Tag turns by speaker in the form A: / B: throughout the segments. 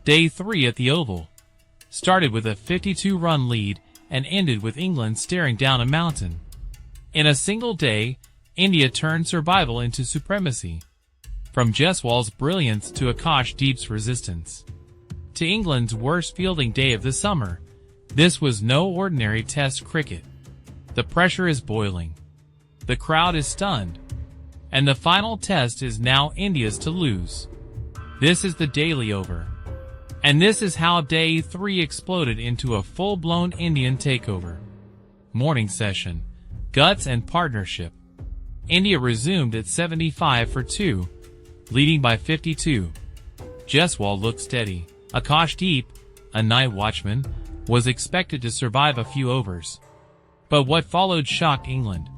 A: Day 3 at the Oval started with a 52-run lead and ended with England staring down a mountain. In a single day, India turned survival into supremacy. From Jaiswal's brilliance to Akash Deep's resistance, to England's worst fielding day of the summer, this was no ordinary Test cricket. The pressure is boiling. The crowd is stunned. And the final test is now India's to lose. This is the daily over. And this is how Day 3 exploded into a full-blown Indian takeover. Morning session, guts and partnership. India resumed at 75 for 2, leading by 52. Jaiswal looked steady. Akash Deep, a night watchman, was expected to survive a few overs. But what followed shocked England.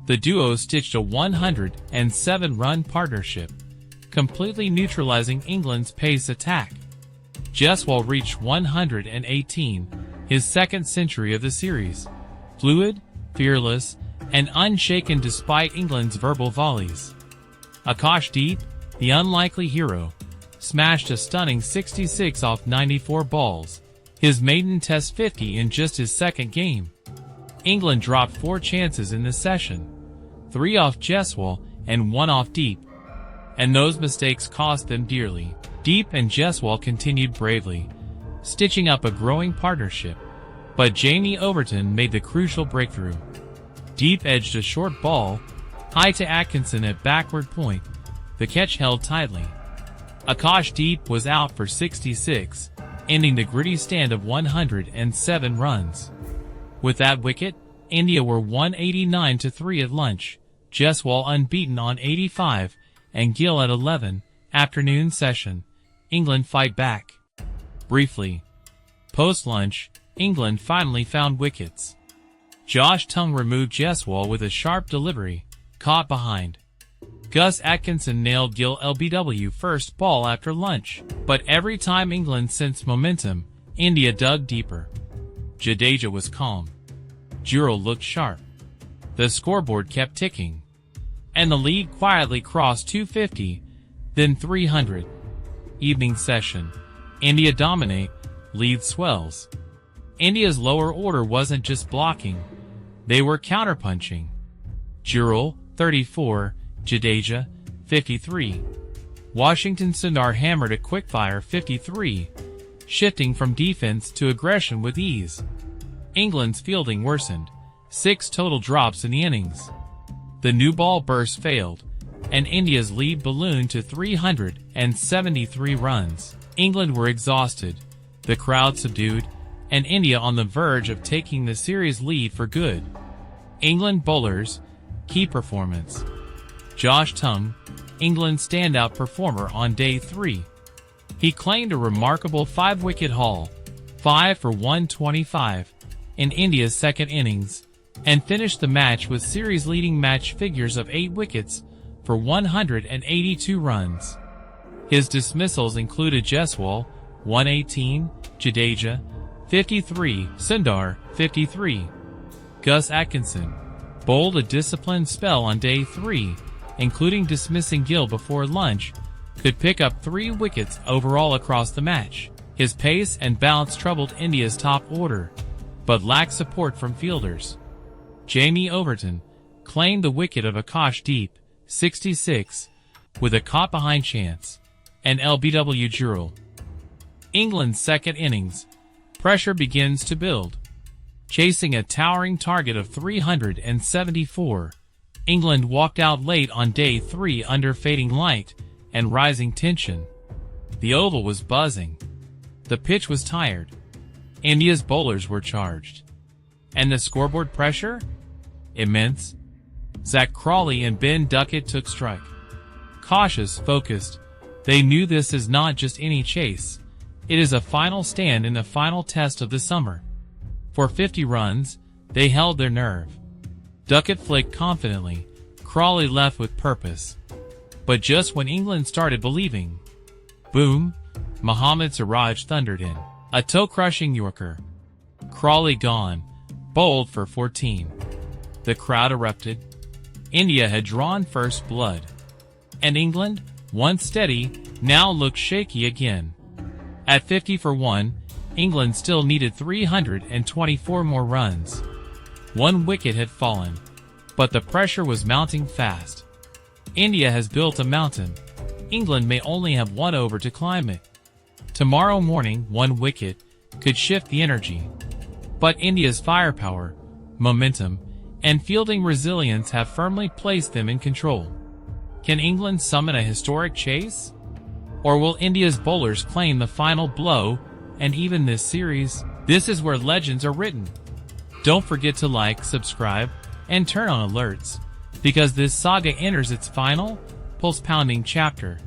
A: The duo stitched a 107-run partnership, completely neutralizing England's pace attack. Jaiswal reached 118, his second century of the series, fluid, fearless, and unshaken despite England's verbal volleys. Akash Deep, the unlikely hero, smashed a stunning 66 off 94 balls, his maiden Test 50 in just his second game. England dropped 4 chances in this session, 3 off Jaiswal and 1 off Deep. And those mistakes cost them dearly. Deep and Jaiswal continued bravely, stitching up a growing partnership. But Jamie Overton made the crucial breakthrough. Deep edged a short ball, high to Atkinson at backward point. The catch held tightly. Akash Deep was out for 66, ending the gritty stand of 107 runs. With that wicket, India were 189-3 at lunch, Jaiswal unbeaten on 85, and Gill at 11. Afternoon session, England fight back. Briefly. Post-lunch, England finally found wickets. Josh Tongue removed Jaiswal with a sharp delivery, caught behind. Gus Atkinson nailed Gill LBW first ball after lunch, but every time England sensed momentum, India dug deeper. Jadeja was calm. Jurel looked sharp. The scoreboard kept ticking. And the lead quietly crossed 250, then 300. Evening session. India dominate, lead swells. India's lower order wasn't just blocking, they were counterpunching. Jurel, 34, Jadeja, 53. Washington Sundar hammered a quickfire 53, shifting from defense to aggression with ease. England's fielding worsened, 6 total drops in the innings. The new ball burst failed, and India's lead ballooned to 373 runs. England were exhausted, the crowd subdued, and India on the verge of taking the series lead for good. England bowlers, key performance. Josh Tongue, England's standout performer on Day 3. He claimed a remarkable 5-wicket haul, 5 for 125, in India's second innings, and finished the match with series-leading match figures of 8 wickets for 182 runs. His dismissals included Jaiswal, 118, Jadeja, 53, Sundar, 53. Gus Atkinson bowled a disciplined spell on Day 3, including dismissing Gill before lunch, could pick up 3 wickets overall across the match. His pace and bounce troubled India's top order, but lacked support from fielders. Jamie Overton claimed the wicket of Akash Deep, 66, with a caught-behind chance, and LBW Jurel. England's second innings. Pressure begins to build. Chasing a towering target of 374, England walked out late on Day 3 under fading light and rising tension. The Oval was buzzing. The pitch was tired. India's bowlers were charged. And the scoreboard pressure? Immense. Zach Crawley and Ben Duckett took strike. Cautious, focused, they knew this is not just any chase. It is a final stand in the final test of the summer. For 50 runs, they held their nerve. Duckett flicked confidently, Crawley left with purpose. But just when England started believing, boom, Mohammad Siraj thundered in. A toe-crushing Yorker. Crawley gone, bowled for 14. The crowd erupted. India had drawn first blood. And England, once steady, now looked shaky again. At 50 for 1, England still needed 324 more runs. 1 wicket had fallen, but the pressure was mounting fast. India has built a mountain. England may only have 1 over to climb it. Tomorrow morning, 1 wicket could shift the energy. But India's firepower, momentum, and fielding resilience have firmly placed them in control. Can England summon a historic chase? Or will India's bowlers claim the final blow and even this series? This is where legends are written. Don't forget to like, subscribe, and turn on alerts, because this saga enters its final, pulse-pounding chapter.